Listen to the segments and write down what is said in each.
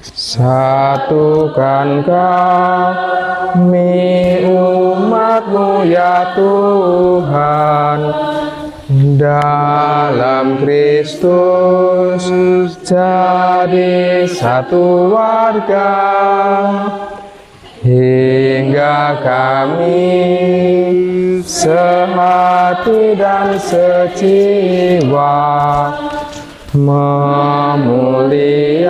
Satukan kami umat-Mu ya Tuhan, dalam Kristus jadi satu warga, hingga kami sehati dan sejiwa memuliakan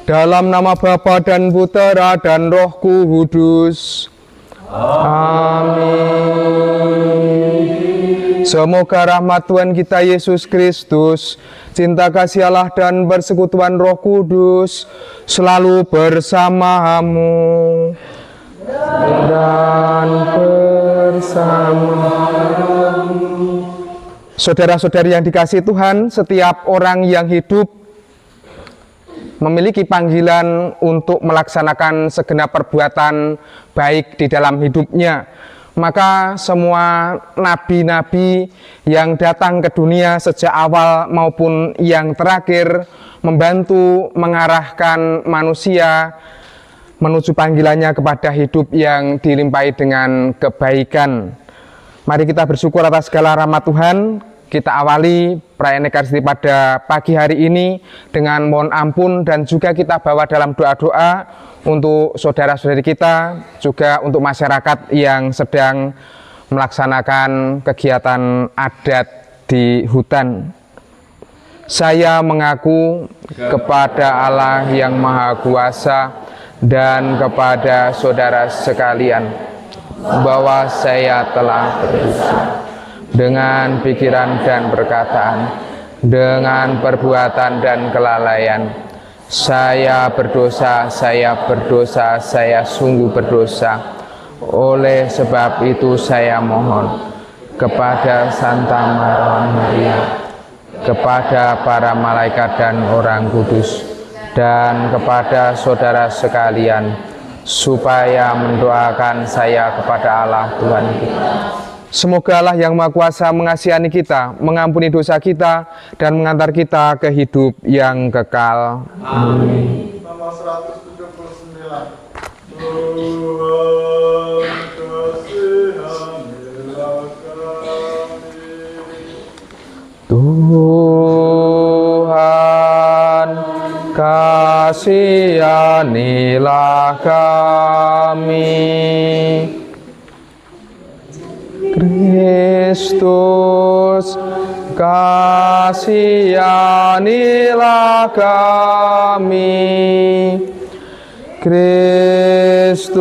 dalam nama Bapa dan Putera dan Roh Kudus. Amin. Semoga rahmat Tuhan kita Yesus Kristus, cinta kasih Allah dan persekutuan Roh Kudus selalu bersamamu dan bersamamu. Saudara-saudari yang dikasihi Tuhan, setiap orang yang hidup memiliki panggilan untuk melaksanakan segenap perbuatan baik di dalam hidupnya. Maka semua nabi-nabi yang datang ke dunia sejak awal maupun yang terakhir membantu mengarahkan manusia menuju panggilannya kepada hidup yang dilimpahi dengan kebaikan. Mari kita bersyukur atas segala rahmat Tuhan. Kita awali perayaan Ekaristi pada pagi hari ini dengan mohon ampun, dan juga kita bawa dalam doa-doa untuk saudara-saudari kita, juga untuk masyarakat yang sedang melaksanakan kegiatan adat di hutan. Saya mengaku kepada Allah yang Maha Kuasa dan kepada saudara sekalian bahwa saya telah berdosa dengan pikiran dan perkataan, dengan perbuatan dan kelalaian. Saya berdosa, saya sungguh berdosa. Oleh sebab itu saya mohon kepada Santa Maria, kepada para malaikat dan orang kudus, dan kepada saudara sekalian, supaya mendoakan saya kepada Allah Tuhan kita. Semoga Allah yang Maha Kuasa mengasihani kita, mengampuni dosa kita, dan mengantar kita ke hidup yang kekal. Amin. Nomor 179. Tuhan, kasihanilah kami. Kristus, kasihanilah kami. Kristus,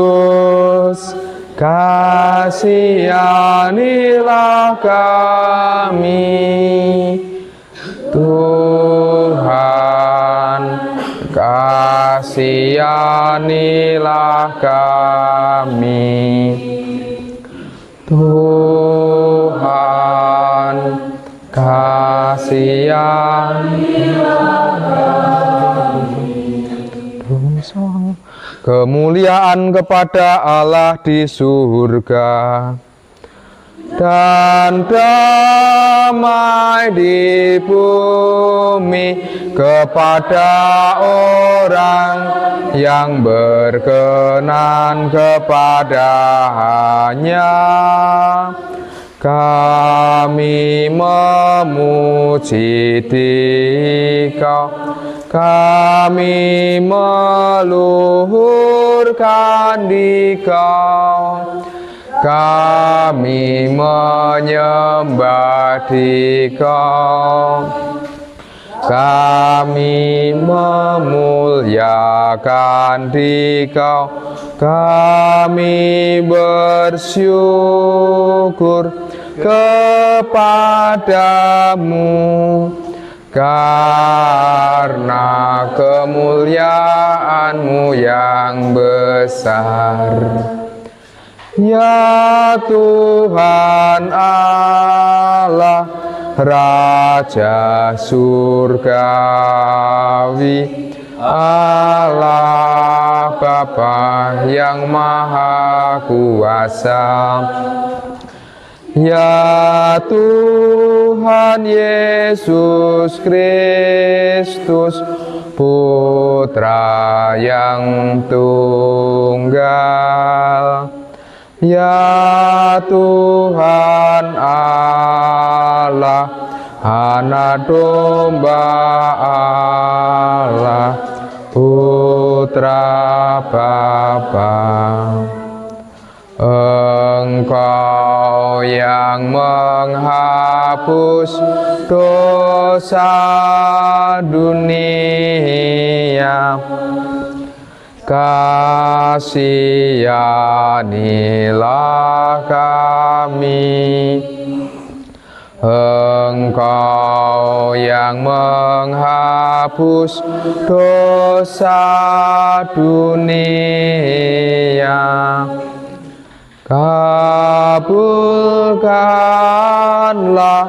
kasihanilah kami. Tuhan, kasihanilah kami. Tuhan, kasihanilah kami. Kemuliaan kepada Allah di surga dan damai di bumi kepada orang yang berkenan kepadanya. Kami memuji Dikau, kami meluhurkan Dikau, kami menyembah Dikau, kami memuliakan Dikau, kami bersyukur kepadamu karena kemuliaan-Mu yang besar. Ya Tuhan Allah, Raja surgawi, Allah Bapa yang Maha Kuasa, Ya Tuhan Yesus Kristus, Putra yang tunggal, ya Tuhan Allah, Anak domba Allah, Putra Bapa. Engkau yang menghapus dosa dunia, kasihanilah kami. Engkau yang menghapus dosa dunia, kabulkanlah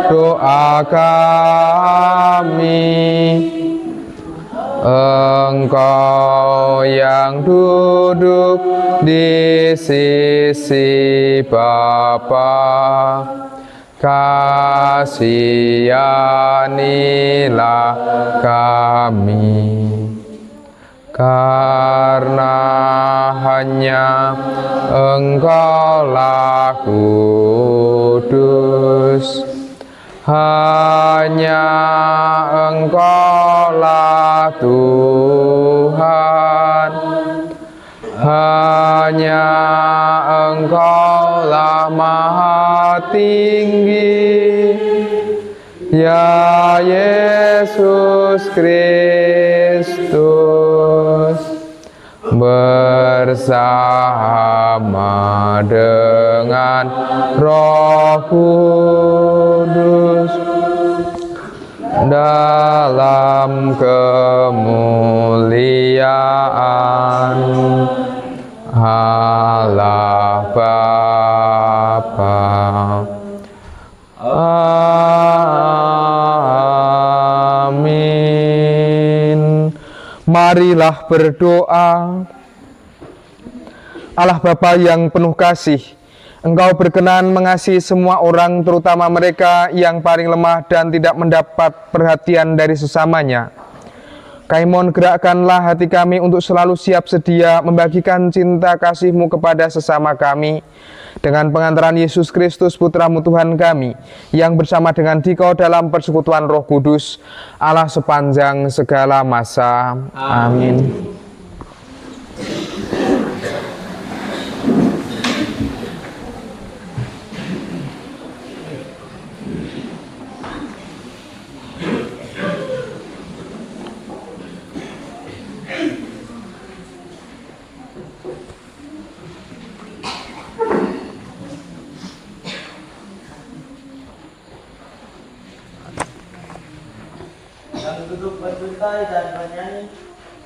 doa kami. Engkau yang duduk di sisi Bapa, kasihanilah kami. Karena hanya Engkaulah kudus, hanya Engkaulah Tuhan, hanya Engkaulah Maha Tinggi, ya Yesus Kristus, bersama dengan Roh Kudus dalam kemuliaan Allah Bapa. Amin. Marilah berdoa. Allah Bapa yang penuh kasih, Engkau berkenan mengasihi semua orang, terutama mereka yang paling lemah dan tidak mendapat perhatian dari sesamanya. Kami mohon gerakkanlah hati kami untuk selalu siap sedia membagikan cinta kasih-Mu kepada sesama kami. Dengan pengantaran Yesus Kristus, Putra-Mu Tuhan kami, yang bersama dengan Dikau dalam persekutuan Roh Kudus, Allah sepanjang segala masa. Amin. Yang duduk bersantai dan bernyanyi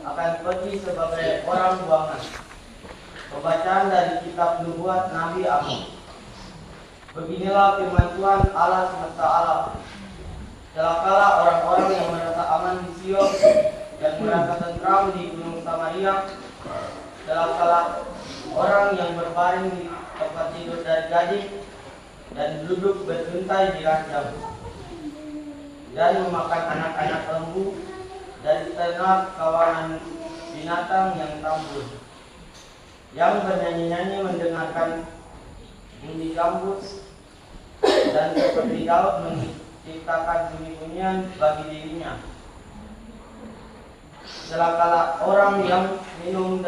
akan pergi sebagai orang buangan. Pembacaan dari kitab nubuat Nabi Amos. Beginilah firman Tuhan Allah semesta alam. Celakalah orang-orang yang merasa aman di Sion, yang merasa tentram di gunung Samaria. Celakalah orang yang berbaring di tempat tidur dari gading dan duduk bersantai di ranjang, dan memakan anak-anak lembu dari ternak kawanan binatang yang tambun, yang bernyanyi-nyanyi mendengarkan bunyi gambus, dan seperti Daud menciptakan bunyi-bunyian bagi dirinya. Celakalah orang yang minum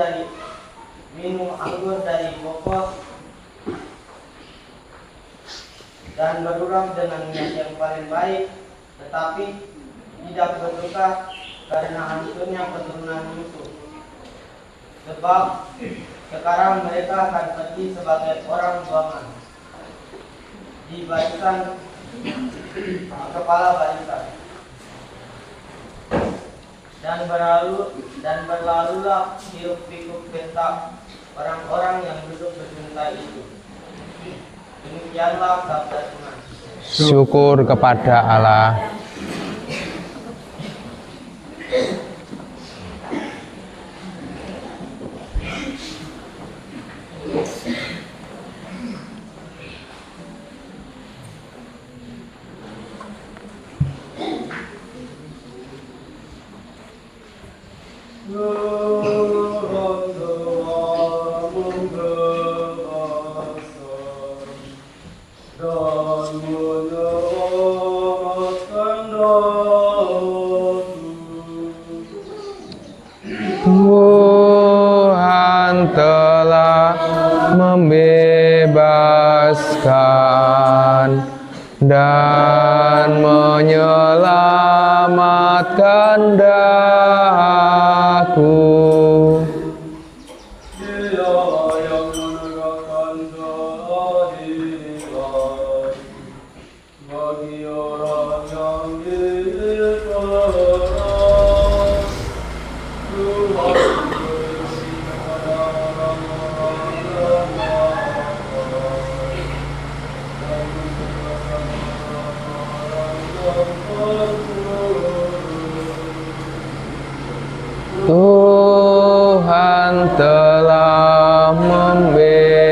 anggur dari bokor dan berurang dengan niat yang paling baik, tetapi tidak berduka karena hancurnya keturunan Yusuf. Sebab sekarang mereka akan pergi sebagai orang buangan di barisan kepala barisan, dan berlalulah hiruk pikuk pesta orang-orang yang duduk bersantai itu. Demikianlah sabda Tuhan. Syukur kepada Allah. dan menyelamatkan daku. Tuhan telah membebaskan dan menyelamatkan daku. Dia yang menegakkan keadilan bagi orang yang diperas. Tuhan memberi kepada orang-orang lemah dan membebaskan orang-orang yang terpuruk. Tuhan telah membebaskan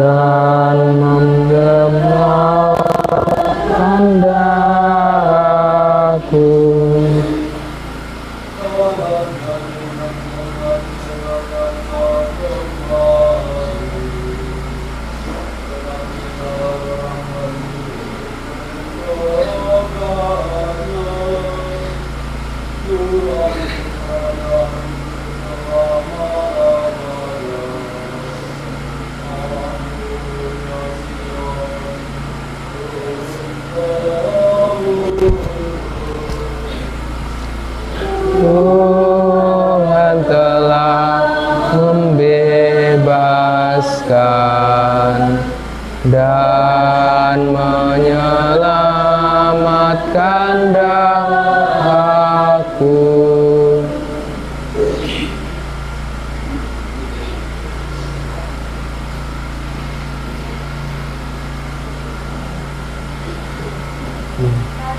dan menyelamatkan daku. Tuhan menyelamatkan orang buta dan membebaskan orang yang terpuruk. Tuhan mengasihi orang-orang berdosa. Tuhan menyayangi orang-orang asing. Tuhan telah membebaskan dan menggembalakan daku. Tuhan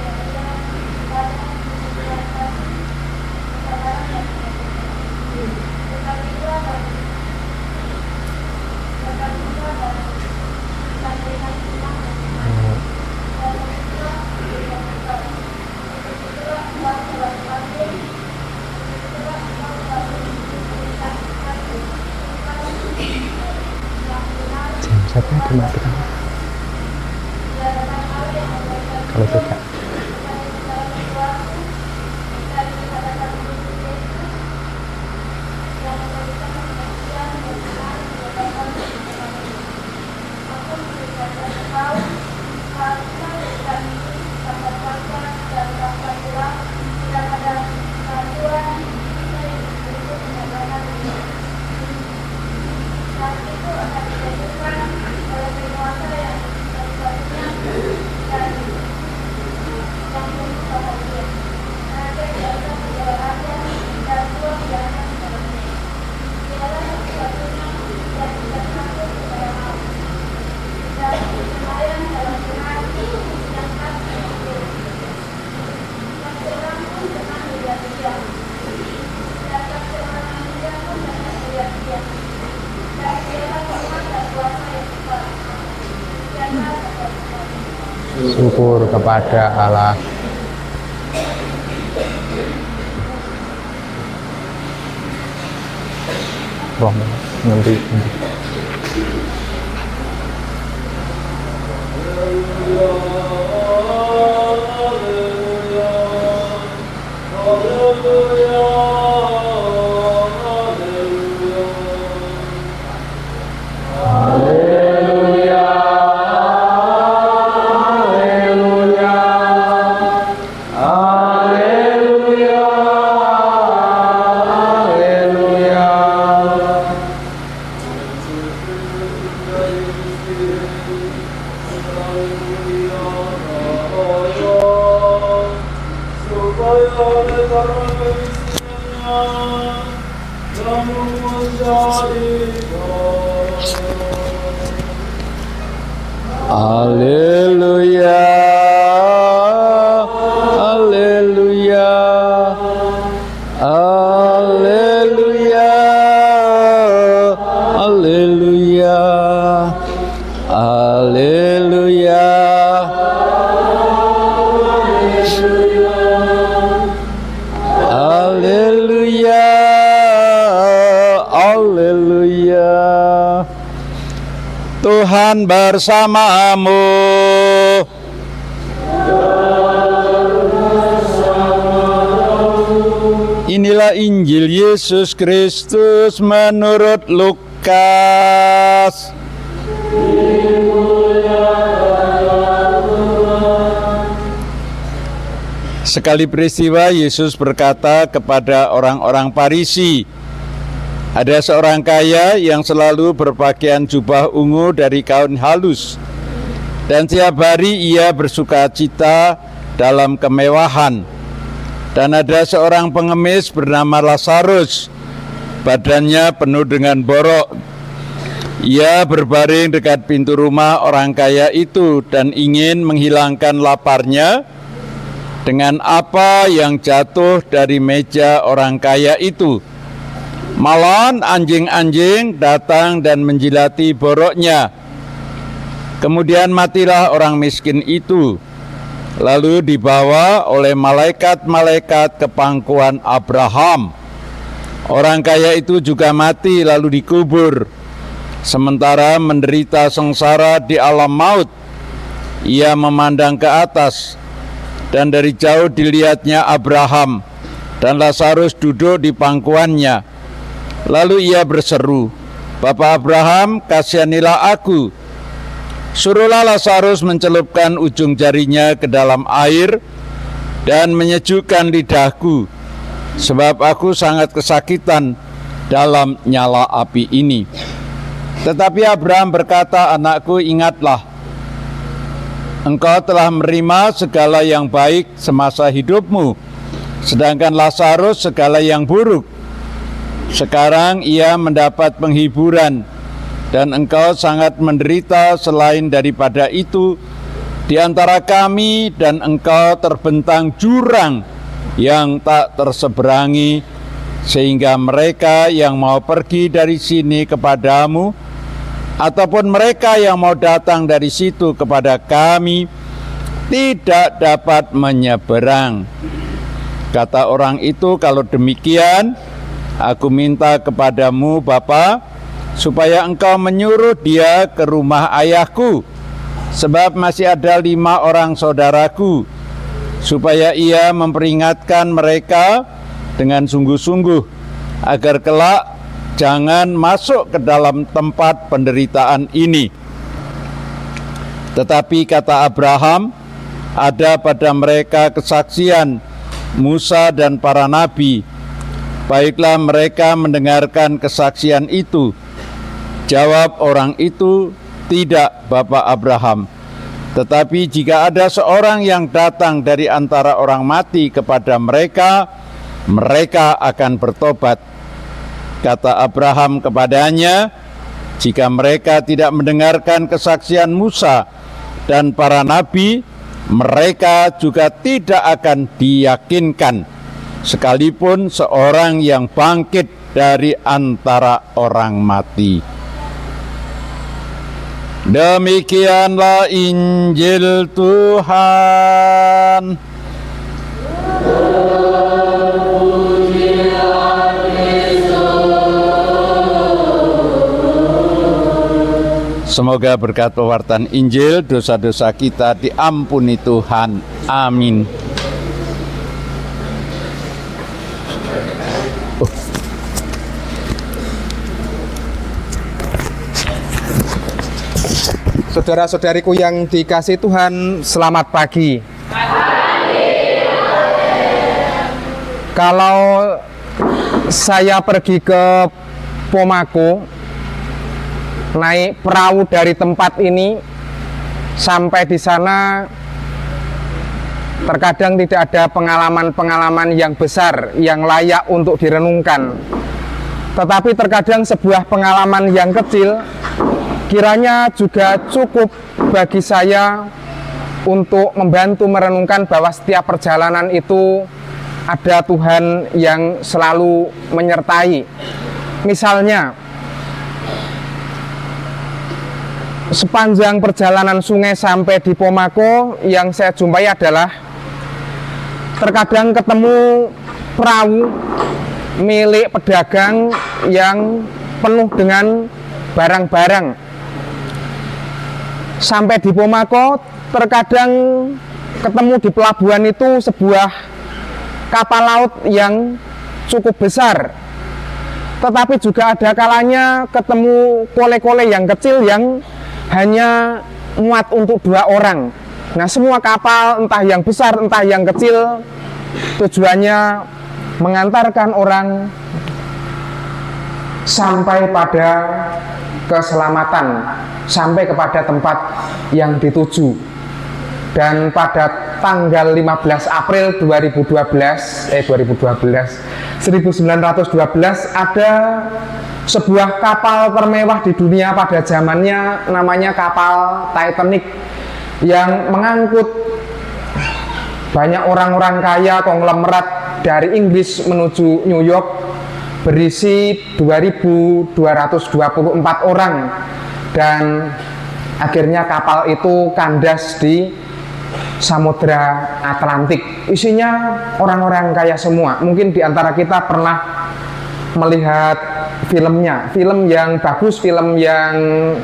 telah membebaskan dan menyelamatkan daku. Satunya dimatikan kalau tidak. Syukur kepada Allah. Roh nanti. Haleluya, Haleluya, haleluya, haleluya, haleluya, haleluya, haleluya, haleluya. Tuhan bersamamu. Inilah Injil Yesus Kristus menurut Lukas. Sekali peristiwa Yesus berkata kepada orang-orang Farisi, ada seorang kaya yang selalu berpakaian jubah ungu dari kain halus, dan tiap hari ia bersuka cita dalam kemewahan. Dan ada seorang pengemis bernama Lazarus, badannya penuh dengan borok. Ia berbaring dekat pintu rumah orang kaya itu dan ingin menghilangkan laparnya dengan apa yang jatuh dari meja orang kaya itu. Malahan anjing-anjing datang dan menjilati boroknya. Kemudian matilah orang miskin itu, lalu dibawa oleh malaikat-malaikat ke pangkuan Abraham. Orang kaya itu juga mati lalu dikubur. Sementara menderita sengsara di alam maut, ia memandang ke atas, dan dari jauh dilihatnya Abraham dan Lazarus duduk di pangkuannya. Lalu ia berseru, "Bapa Abraham, kasihanilah aku. Suruhlah Lazarus mencelupkan ujung jarinya ke dalam air dan menyejukkan lidahku, sebab aku sangat kesakitan dalam nyala api ini." Tetapi Abraham berkata, "Anakku, ingatlah, engkau telah menerima segala yang baik semasa hidupmu, sedangkan Lazarus segala yang buruk. Sekarang ia mendapat penghiburan, dan engkau sangat menderita. Selain daripada itu, di antara kami dan engkau terbentang jurang yang tak terseberangi, sehingga mereka yang mau pergi dari sini kepadamu, ataupun mereka yang mau datang dari situ kepada kami, tidak dapat menyeberang." Kata orang itu, "Kalau demikian, aku minta kepadamu, Bapa, supaya engkau menyuruh dia ke rumah ayahku, sebab masih ada 5 orang saudaraku, supaya ia memperingatkan mereka dengan sungguh-sungguh, agar kelak jangan masuk ke dalam tempat penderitaan ini." Tetapi kata Abraham, "Ada pada mereka kesaksian Musa dan para nabi. Baiklah mereka mendengarkan kesaksian itu." Jawab orang itu, "Tidak, Bapak Abraham. Tetapi jika ada seorang yang datang dari antara orang mati kepada mereka, mereka akan bertobat." Kata Abraham kepadanya, "Jika mereka tidak mendengarkan kesaksian Musa dan para nabi, mereka juga tidak akan diyakinkan, sekalipun seorang yang bangkit dari antara orang mati." Demikianlah Injil Tuhan. Semoga berkat pewartaan Injil, dosa-dosa kita diampuni Tuhan. Amin. Saudara-saudariku yang dikasihi Tuhan, selamat pagi. Kalau saya pergi ke Pomako, naik perahu dari tempat ini sampai di sana, terkadang tidak ada pengalaman-pengalaman yang besar yang layak untuk direnungkan. Tetapi terkadang sebuah pengalaman yang kecil kiranya juga cukup bagi saya untuk membantu merenungkan bahwa setiap perjalanan itu ada Tuhan yang selalu menyertai. Misalnya, sepanjang perjalanan sungai sampai di Pomako yang saya jumpai adalah terkadang ketemu perahu milik pedagang yang penuh dengan barang-barang. Sampai di Pomako, terkadang ketemu di pelabuhan itu sebuah kapal laut yang cukup besar. Tetapi juga ada kalanya ketemu kole-kole yang kecil yang hanya muat untuk 2 orang. Nah, semua kapal, entah yang besar, entah yang kecil, tujuannya mengantarkan orang sampai pada keselamatan, sampai kepada tempat yang dituju. Dan pada tanggal 15 April 1912 ada sebuah kapal termewah di dunia pada zamannya, namanya kapal Titanic, yang mengangkut banyak orang-orang kaya konglomerat dari Inggris menuju New York, berisi 2.224 orang, dan akhirnya kapal itu kandas di Samudra Atlantik. Isinya orang-orang kaya semua. Mungkin di antara kita pernah melihat filmnya, film yang bagus, film yang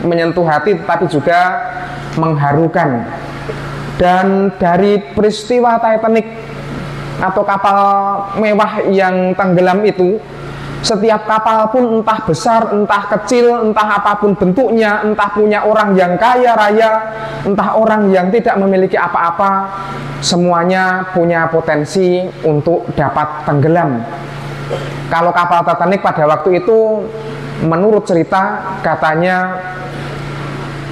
menyentuh hati tetapi juga mengharukan. Dan dari peristiwa Titanic atau kapal mewah yang tenggelam itu, setiap kapal pun entah besar, entah kecil, entah apapun bentuknya, entah punya orang yang kaya raya, entah orang yang tidak memiliki apa-apa, semuanya punya potensi untuk dapat tenggelam. Kalau kapal Titanic pada waktu itu, menurut cerita, katanya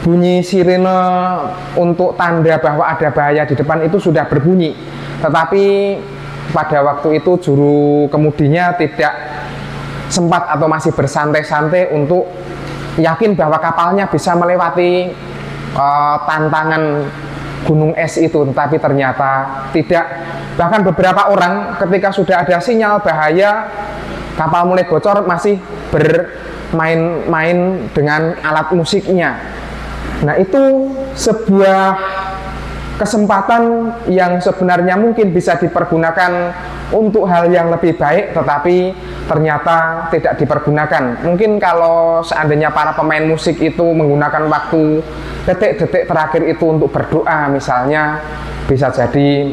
bunyi sirene untuk tanda bahwa ada bahaya di depan itu sudah berbunyi. Tetapi pada waktu itu juru kemudinya tidak sempat atau masih bersantai-santai untuk yakin bahwa kapalnya bisa melewati tantangan gunung es itu, tetapi ternyata tidak. Bahkan beberapa orang ketika sudah ada sinyal bahaya kapal mulai bocor masih bermain-main dengan alat musiknya. Nah, itu sebuah kesempatan yang sebenarnya mungkin bisa dipergunakan untuk hal yang lebih baik, tetapi ternyata tidak dipergunakan. Mungkin kalau seandainya para pemain musik itu menggunakan waktu detik-detik terakhir itu untuk berdoa misalnya, bisa jadi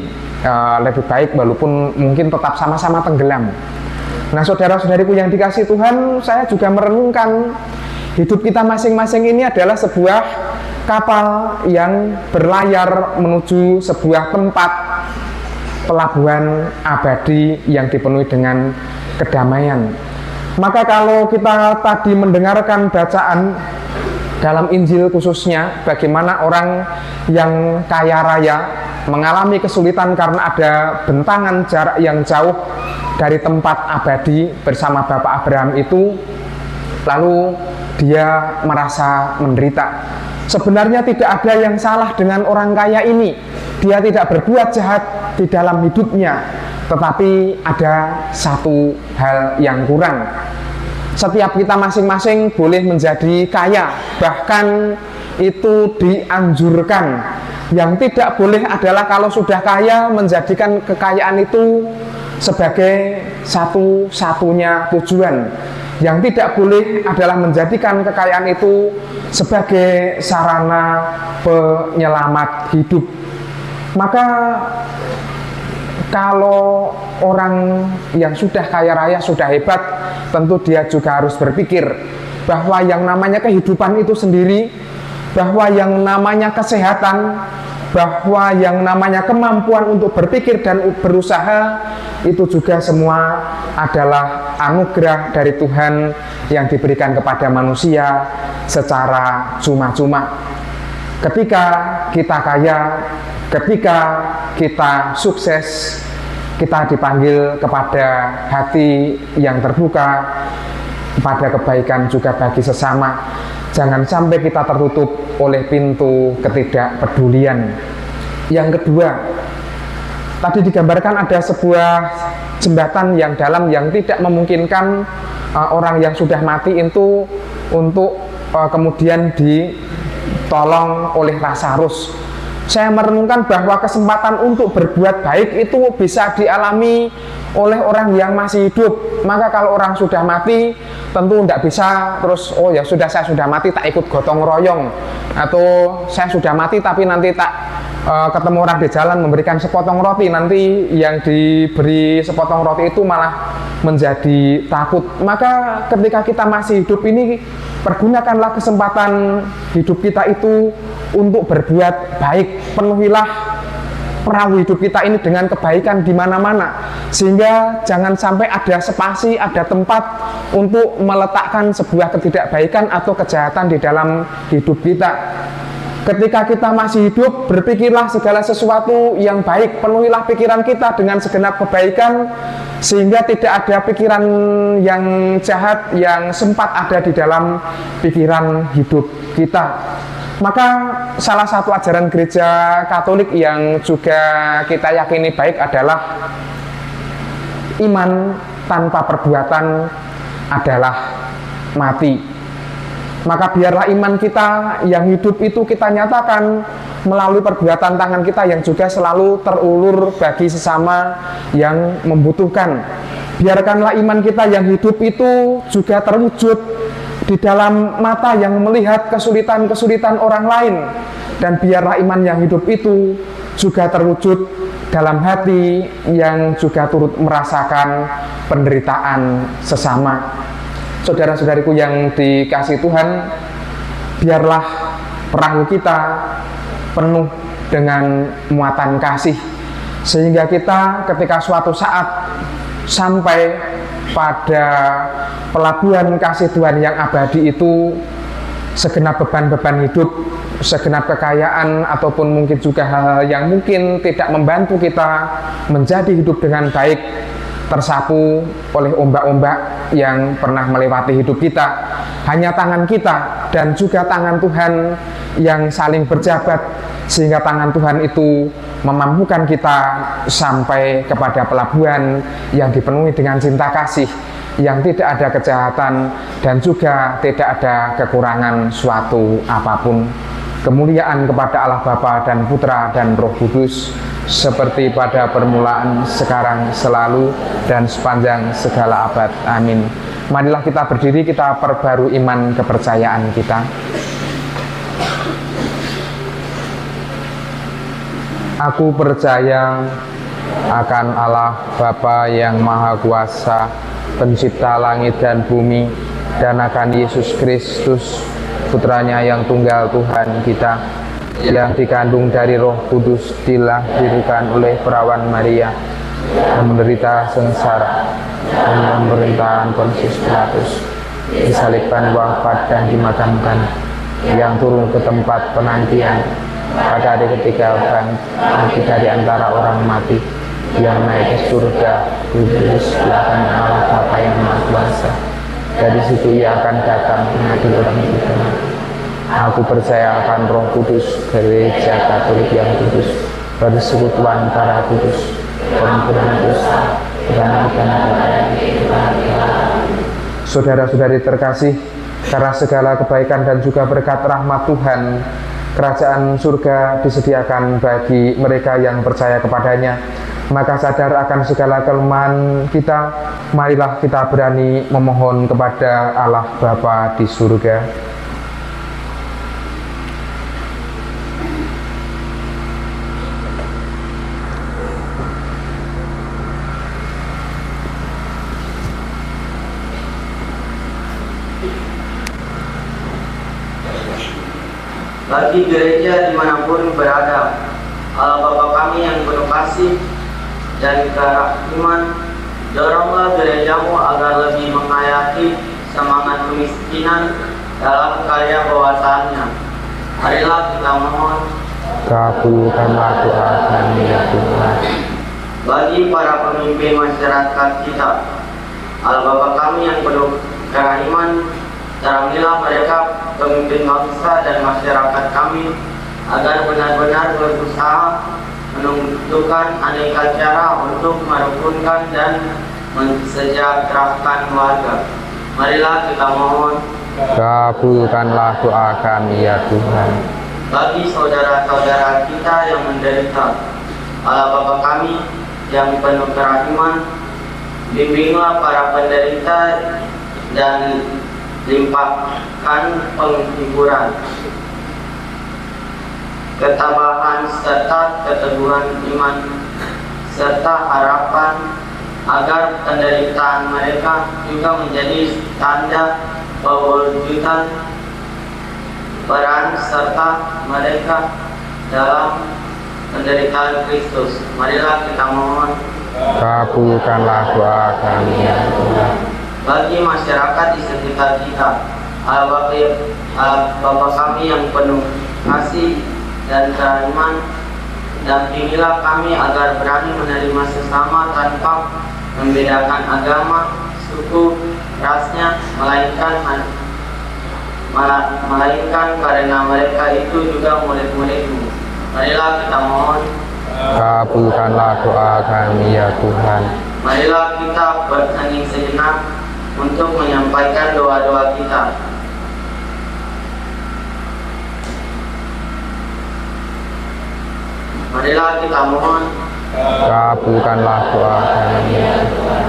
lebih baik walaupun mungkin tetap sama-sama tenggelam. Nah, saudara-saudariku yang dikasihi Tuhan, saya juga merenungkan hidup kita masing-masing ini adalah sebuah kapal yang berlayar menuju sebuah tempat pelabuhan abadi yang dipenuhi dengan kedamaian. Maka kalau kita tadi mendengarkan bacaan dalam Injil khususnya, bagaimana orang yang kaya raya mengalami kesulitan karena ada bentangan jarak yang jauh dari tempat abadi bersama Bapak Abraham itu, lalu dia merasa menderita. Sebenarnya tidak ada yang salah dengan orang kaya ini. Dia tidak berbuat jahat di dalam hidupnya, tetapi ada satu hal yang kurang. Setiap kita masing-masing boleh menjadi kaya, bahkan itu dianjurkan. Yang tidak boleh adalah kalau sudah kaya menjadikan kekayaan itu sebagai satu-satunya tujuan. Yang tidak boleh adalah menjadikan kekayaan itu sebagai sarana penyelamat hidup. Maka kalau orang yang sudah kaya raya, sudah hebat, tentu dia juga harus berpikir bahwa yang namanya kehidupan itu sendiri, bahwa yang namanya kesehatan, bahwa yang namanya kemampuan untuk berpikir dan berusaha itu juga semua adalah anugerah dari Tuhan yang diberikan kepada manusia secara cuma-cuma. Ketika kita kaya, ketika kita sukses, kita dipanggil kepada hati yang terbuka, kepada kebaikan juga bagi sesama. Jangan sampai kita tertutup oleh pintu ketidakpedulian. Yang kedua, tadi digambarkan ada sebuah jembatan yang dalam yang tidak memungkinkan orang yang sudah mati itu untuk kemudian ditolong oleh Lazarus. Saya merenungkan bahwa kesempatan untuk berbuat baik itu bisa dialami oleh orang yang masih hidup. Maka kalau orang sudah mati tentu tidak bisa terus, oh ya sudah, saya sudah mati tak ikut gotong royong, atau saya sudah mati tapi nanti tak ketemu orang di jalan memberikan sepotong roti, nanti yang diberi sepotong roti itu malah menjadi takut. Maka ketika kita masih hidup ini, pergunakanlah kesempatan hidup kita itu untuk berbuat baik. Penuhilah perahu hidup kita ini dengan kebaikan di mana-mana, sehingga jangan sampai ada spasi, ada tempat untuk meletakkan sebuah ketidakbaikan atau kejahatan di dalam hidup kita. Ketika kita masih hidup, berpikirlah segala sesuatu yang baik, penuhilah pikiran kita dengan segenap kebaikan, sehingga tidak ada pikiran yang jahat yang sempat ada di dalam pikiran hidup kita. Maka salah satu ajaran gereja Katolik yang juga kita yakini baik adalah iman tanpa perbuatan adalah mati. Maka biarlah iman kita yang hidup itu kita nyatakan melalui perbuatan tangan kita yang juga selalu terulur bagi sesama yang membutuhkan. Biarkanlah iman kita yang hidup itu juga terwujud di dalam mata yang melihat kesulitan-kesulitan orang lain, dan biarlah iman yang hidup itu juga terwujud dalam hati yang juga turut merasakan penderitaan sesama. Saudara-saudariku yang dikasihi Tuhan, biarlah perahu kita penuh dengan muatan kasih, sehingga kita ketika suatu saat sampai pada pelabuhan kasih Tuhan yang abadi itu, segenap beban-beban hidup, segenap kekayaan, ataupun mungkin juga hal-hal yang mungkin tidak membantu kita menjadi hidup dengan baik, tersapu oleh ombak-ombak yang pernah melewati hidup kita. Hanya tangan kita dan juga tangan Tuhan yang saling berjabat, sehingga tangan Tuhan itu memampukan kita sampai kepada pelabuhan yang dipenuhi dengan cinta kasih, yang tidak ada kejahatan dan juga tidak ada kekurangan suatu apapun. Kemuliaan kepada Allah Bapa dan Putra dan Roh Kudus, seperti pada permulaan, sekarang, selalu, dan sepanjang segala abad. Amin. Marilah kita berdiri, kita perbarui iman kepercayaan kita. Aku percaya akan Allah Bapa yang Maha Kuasa, pencipta langit dan bumi, dan akan Yesus Kristus, Putranya yang tunggal Tuhan kita, yang dikandung dari Roh Kudus, dilahirkan oleh perawan Maria, menderita sengsara dalam pemerintahan Pontius Pilatus, disalibkan, wafat, dan dimakamkan, yang turun ke tempat penantian, pada hari ketiga bangkit dari antara orang mati, yang naik ke surga, duduk di sebelah kanan Allah Bapa yang Maha Kuasa. Dari situ ia akan datang mengadili orang hidup dan mati. Aku percaya akan Roh Kudus, gereja Katolik yang kudus, persekutuan para kudus, pengampunan dosa, dan saudara-saudari terkasih, karena segala kebaikan dan juga berkat rahmat Tuhan, kerajaan surga disediakan bagi mereka yang percaya kepadanya. Maka sadar akan segala kelemahan kita, marilah kita berani memohon kepada Allah Bapa di surga. Bagi gereja dimanapun berada, Allah Bapa kami yang penuh kasih dan kerahiman, doronglah gerejamu agar lebih menghayati semangat kemiskinan dalam karya bawasannya. Marilah kita mohon. Kabulkanlah doa kami ya Tuhan. Bagi para pemimpin masyarakat kita, Allah Bapa kami yang penuh kerahiman, terangilah mereka pemimpin bangsa dan masyarakat kami agar benar-benar berusaha menentukan aneka cara untuk merukunkan dan mensejahterakan warga. Marilah kita mohon. Kabulkanlah doa kami ya Tuhan. Bagi saudara-saudara kita yang menderita, Allah Bapa kami yang penuh kerahiman, bimbinglah para penderita dan limpahkan penghiburan, ketabahan serta keteguhan iman serta harapan, agar penderitaan mereka juga menjadi tanda pewujudan peran serta mereka dalam penderitaan Kristus. Marilah kita mohon. Kabulkanlah doa kami ya Tuhan. Bagi masyarakat di sekitar kita, Allah Bapa kami yang penuh kasih dan kerahiman, dampingilah kami agar berani menerima sesama tanpa membedakan agama, suku, rasnya, melainkan karena mereka itu juga murid-murid-Mu. Marilah kita mohon. Kabulkanlah doa kami ya Tuhan. Marilah kita berhening sejenak untuk menyampaikan doa-doa kita. Marilah kita mohon. Kabulkanlah doa kami ya Tuhan.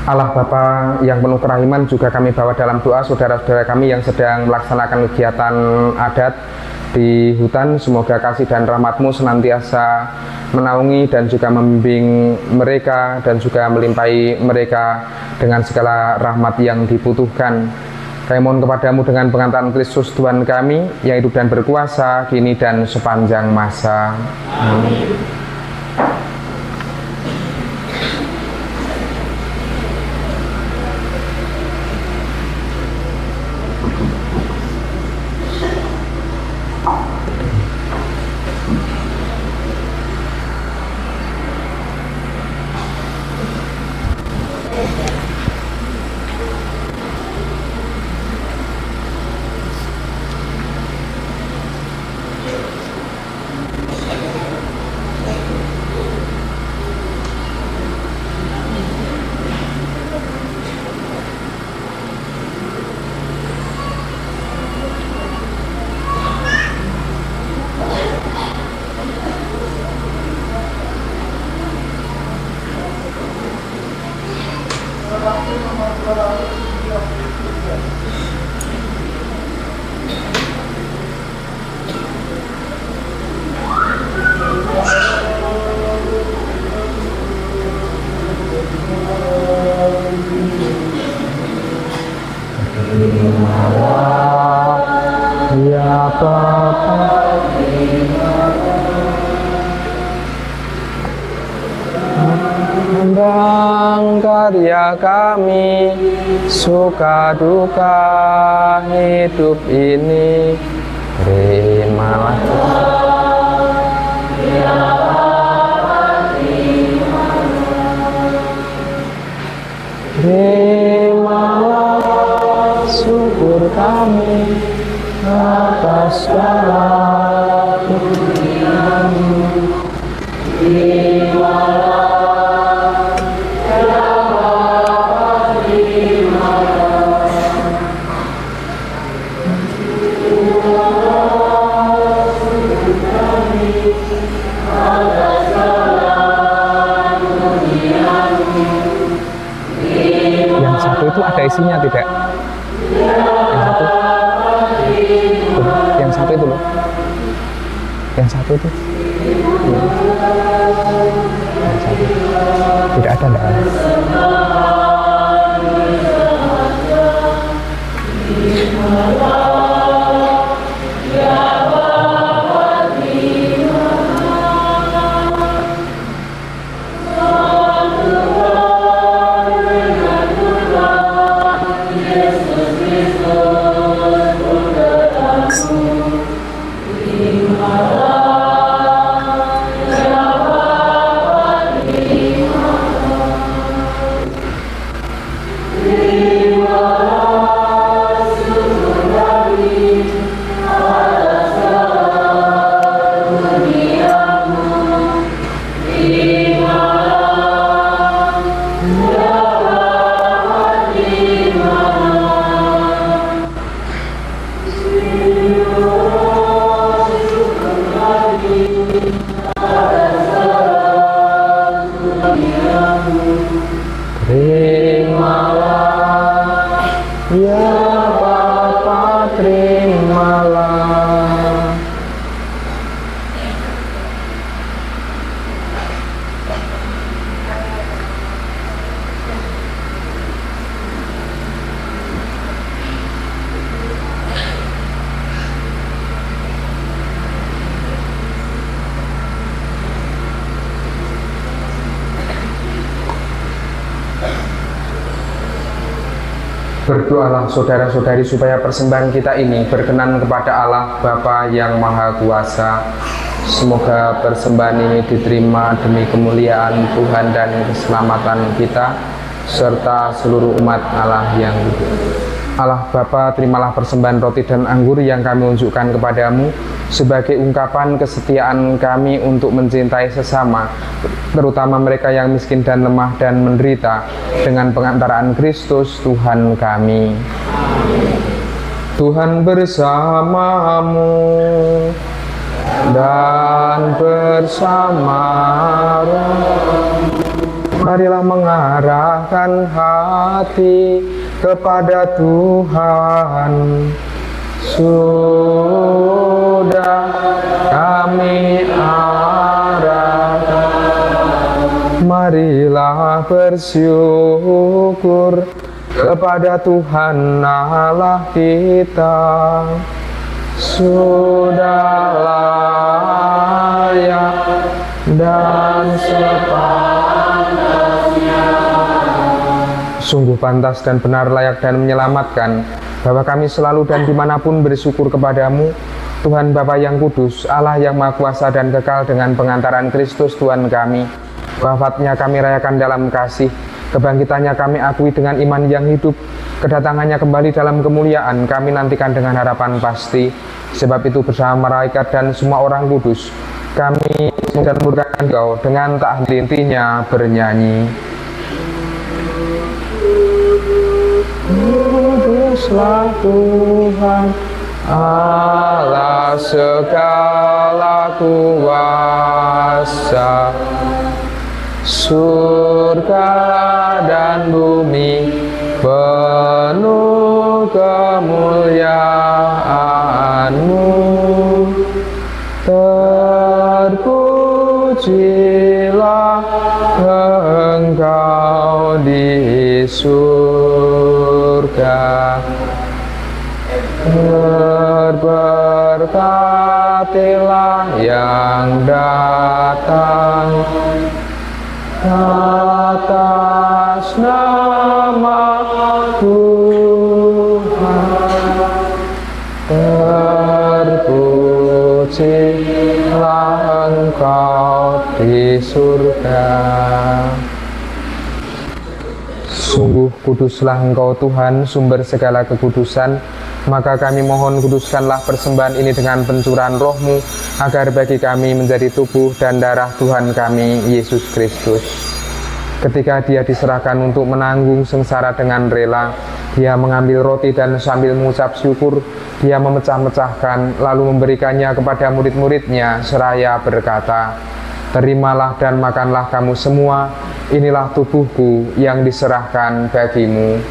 Allah Bapa yang penuh kerahiman, juga kami bawa dalam doa saudara-saudara kami yang sedang melaksanakan kegiatan adat di hutan. Semoga kasih dan rahmat-Mu senantiasa menaungi dan juga membimbing mereka dan juga melimpahi mereka dengan segala rahmat yang dibutuhkan. Kami mohon kepadamu dengan pengantaran Kristus Tuhan kami yang hidup dan berkuasa kini dan sepanjang masa. Amin. Ya Bapa, kembang karya kami, suka duka hidup ini, terimalah. Terimalah syukur kami atas segala pemberian-Mu. Terimalah ya Bapa, terimalah. Terimalah syukur kami atas segala pemberian-Mu. Yang satu itu ada isinya tidak? Yang satu? Yang satu itu loh. Yang satu itu. Yang satu. Tidak ada, enggak ada. Ya Berdoalah saudara-saudari supaya persembahan kita ini berkenan kepada Allah Bapa yang Maha Kuasa. Semoga persembahan ini diterima demi kemuliaan Tuhan dan keselamatan kita serta seluruh umat Allah yang hidup. Allah Bapa, terimalah persembahan roti dan anggur yang kami unjukkan kepadamu sebagai ungkapan kesetiaan kami untuk mencintai sesama, terutama mereka yang miskin dan lemah dan menderita, dengan pengantaraan Kristus Tuhan kami. Tuhan bersamamu dan bersama rohmu. Marilah mengarahkan hati kepada Tuhan. Sudah kami arahkan, marilah bersyukur kepada Tuhan Allah kita. Sudah layak dan sepantasnya, sungguh pantas dan benar, layak dan menyelamatkan, bahwa kami selalu dan dimanapun bersyukur kepadamu, Tuhan Bapa yang kudus, Allah yang Maha Kuasa dan kekal, dengan pengantaran Kristus Tuhan kami. Wafatnya kami rayakan dalam kasih, kebangkitannya kami akui dengan iman yang hidup, kedatangannya kembali dalam kemuliaan kami nantikan dengan harapan pasti. Sebab itu bersama malaikat dan semua orang kudus, kami mengucapkan Engkau dengan tak henti-hentinya bernyanyi. Kuduslah Tuhan Allah segala kuasa, surga dan bumi penuh kemuliaan-Mu. Terpujilah Engkau di surga, berberkatilah yang datang atas nama Tuhan. Terpujilah Engkau di surga. Sungguh kuduslah Engkau Tuhan, sumber segala kekudusan. Maka kami mohon, kuduskanlah persembahan ini dengan pencurahan Roh-Mu, agar bagi kami menjadi tubuh dan darah Tuhan kami, Yesus Kristus. Ketika Dia diserahkan untuk menanggung sengsara dengan rela, Dia mengambil roti dan sambil mengucap syukur, Dia memecah-mecahkan, lalu memberikannya kepada murid-murid-Nya seraya berkata, "Terimalah dan makanlah kamu semua, inilah tubuhku yang diserahkan bagimu."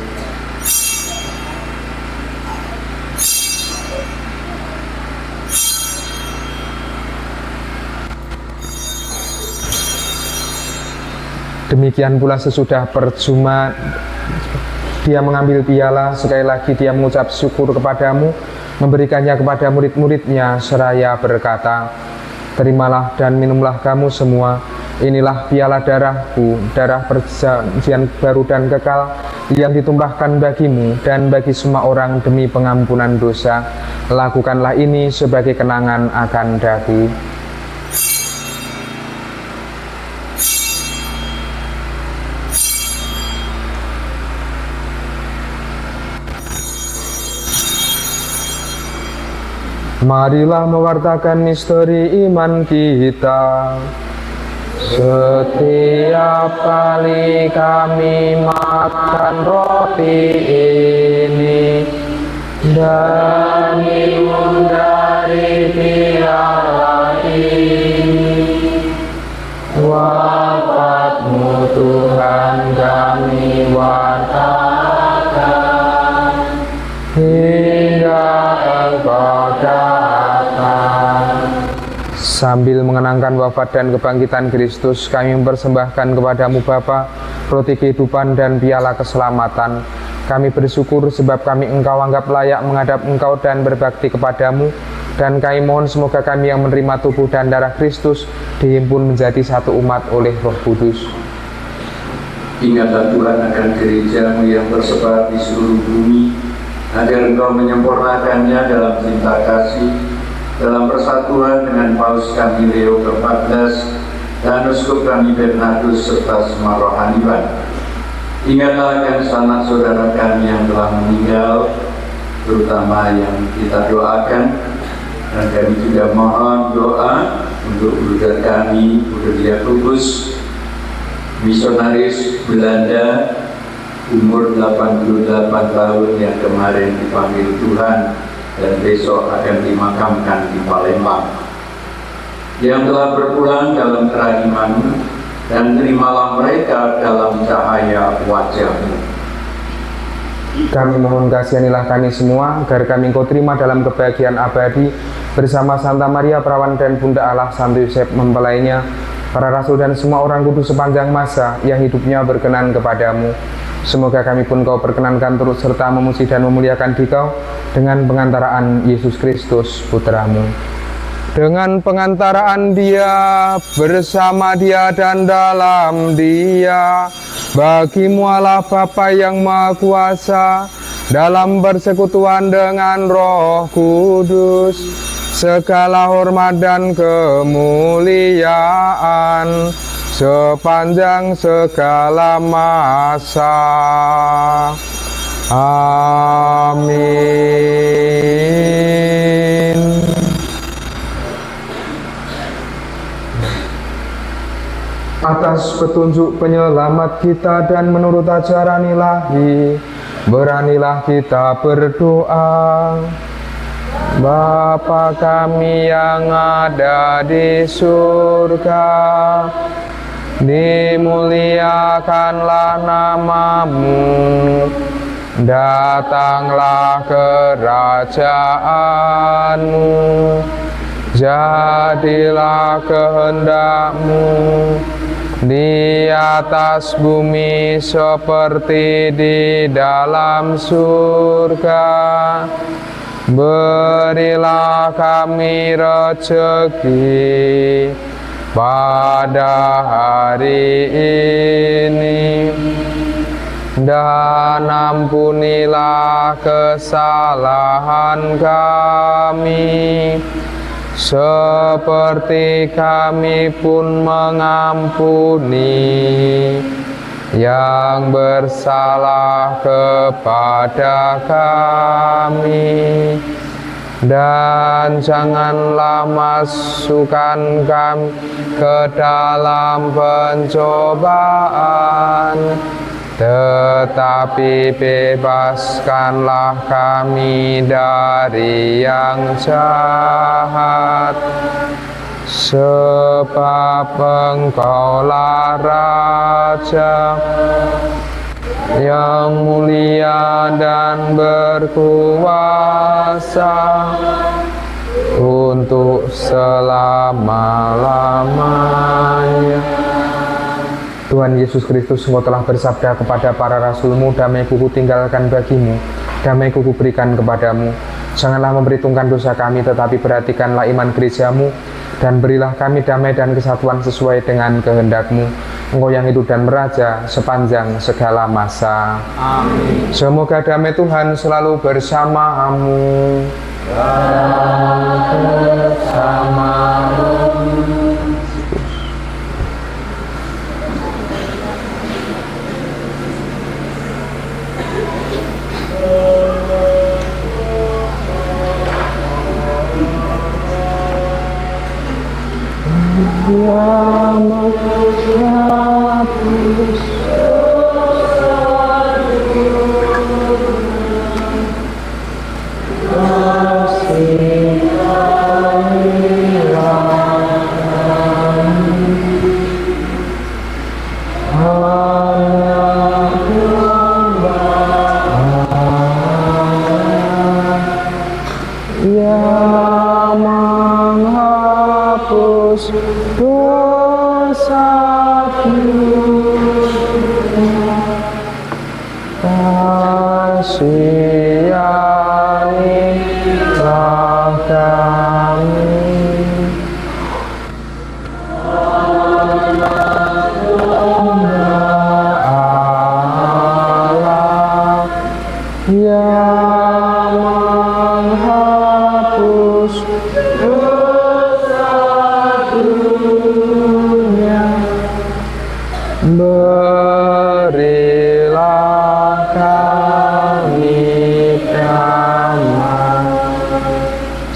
Demikian pula sesudah perjuma, Dia mengambil piala, sekali lagi Dia mengucap syukur kepadamu, memberikannya kepada murid-murid-Nya seraya berkata, "Terimalah dan minumlah kamu semua, inilah piala darahku, darah perjanjian baru dan kekal, yang ditumpahkan bagimu dan bagi semua orang demi pengampunan dosa. Lakukanlah ini sebagai kenangan akan daku." Marilah mewartakan misteri iman kita. Setiap kali kami makan roti ini dan minum dari piala ini, wafat-Mu Tuhan kami wartakan hingga Engkau datang. Sambil mengenangkan wafat dan kebangkitan Kristus, kami mempersembahkan kepadamu Bapa roti kehidupan dan piala keselamatan. Kami bersyukur sebab kami Engkau anggap layak menghadap Engkau dan berbakti kepadamu, dan kami mohon semoga kami yang menerima tubuh dan darah Kristus dihimpun menjadi satu umat oleh Roh Kudus. Ingatlah Tuhan akan gereja-Mu yang tersebar di seluruh bumi, agar Engkau menyempurnakannya dalam cinta kasih, dalam persatuan dengan Paus kami Leo ke-14 dan Uskup kami Bernardus serta semua rohaniwan. Ingatlah akan sanak saudara kami yang telah meninggal, terutama yang kita doakan, dan kami juga mohon doa untuk bruder kami, Bruder Yakobus, misionaris Belanda, umur 88 tahun yang kemarin dipanggil Tuhan dan besok akan dimakamkan di Palembang, yang telah berpulang dalam kerahiman, dan terimalah mereka dalam cahaya wajah-Mu. Kami mohon kasihanilah kami semua, agar kami Engkau terima dalam kebahagiaan abadi bersama Santa Maria Perawan dan Bunda Allah, Santo Yosef mempelainya, para rasul dan semua orang kudus sepanjang masa yang hidupnya berkenan kepadamu. Semoga kami pun Kau perkenankan turut serta memuji dan memuliakan Dikau dengan pengantaraan Yesus Kristus Putra-Mu. Dengan pengantaraan Dia, bersama Dia dan dalam Dia, bagi-Mu Allah Bapa yang Maha Kuasa, dalam persekutuan dengan Roh Kudus, segala hormat dan kemuliaan sepanjang segala masa. Amin. Atas petunjuk penyelamat kita dan menurut ajaran ilahi, beranilah kita berdoa. Bapa kami yang ada di surga, dimuliakanlah nama-Mu, datanglah kerajaan-Mu, jadilah kehendak-Mu di atas bumi seperti di dalam surga. Berilah kami rezeki pada hari ini, dan ampunilah kesalahan kami, seperti kami pun mengampuni yang bersalah kepada kami, dan janganlah masukkan kami ke dalam pencobaan, tetapi bebaskanlah kami dari yang jahat. Sebab Engkaulah Raja yang mulia dan berkuasa untuk selama-lamanya. Tuhan Yesus Kristus, Engkau telah bersabda kepada para rasul-Mu, damai-Ku Kutinggalkan bagi-Mu, damai-Ku Kuberikan kepadamu. Janganlah memperhitungkan dosa kami, tetapi perhatikanlah iman gereja-Mu, dan berilah kami damai dan kesatuan sesuai dengan kehendak-Mu. Engkau yang hidup dan meraja sepanjang segala masa. Amin. Semoga damai Tuhan selalu bersamamu.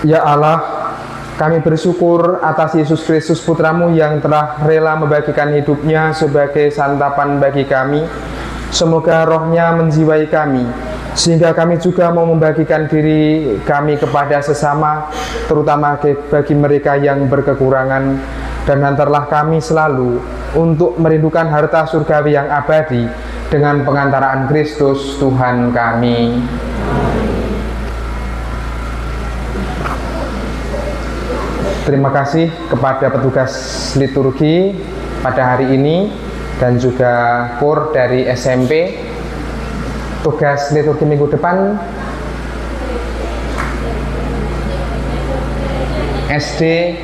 Ya Allah, kami bersyukur atas Yesus Kristus Putramu yang telah rela membagikan hidupnya sebagai santapan bagi kami. Semoga rohnya menjiwai kami, sehingga kami juga mau membagikan diri kami kepada sesama, terutama bagi mereka yang berkekurangan. Dan hantarlah kami selalu untuk merindukan harta surgawi yang abadi dengan pengantaraan Kristus Tuhan kami. Terima kasih kepada petugas liturgi pada hari ini dan juga KUR dari SMP. Tugas liturgi minggu depan SD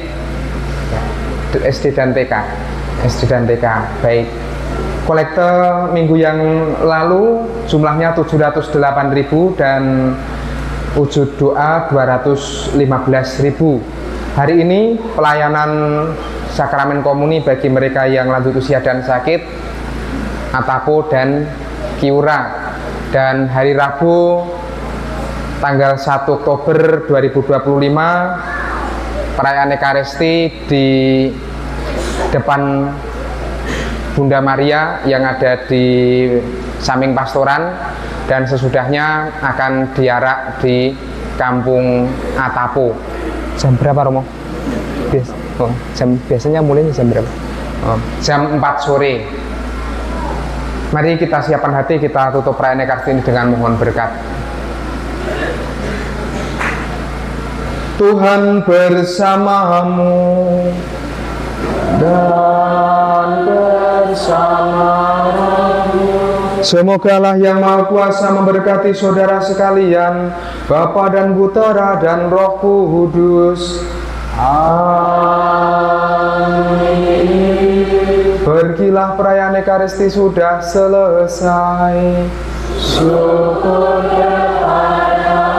dan TK. Baik. Kolekte minggu yang lalu jumlahnya 708.000 dan wujud doa 215.000. Hari ini pelayanan sakramen komuni bagi mereka yang lanjut usia dan sakit, Atapo dan Kiura. Dan hari Rabu tanggal 1 Oktober 2025 perayaan Ekaristi di depan Bunda Maria yang ada di samping pastoran, dan sesudahnya akan diarak di Kampung Atapo. Jam berapa, Romo? Biasanya mulainya jam berapa? Jam 4 sore. Mari kita siapkan hati, kita tutup perayaan Ekaristi ini dengan mohon berkat. Tuhan bersamamu dan bersamamu. Semogalah Yang Maha Kuasa memberkati saudara sekalian, Bapa dan Putera dan Roh Kudus. Amin. Pergilah, perayaan Ekaristi sudah selesai. Syukur kepada Tuhan.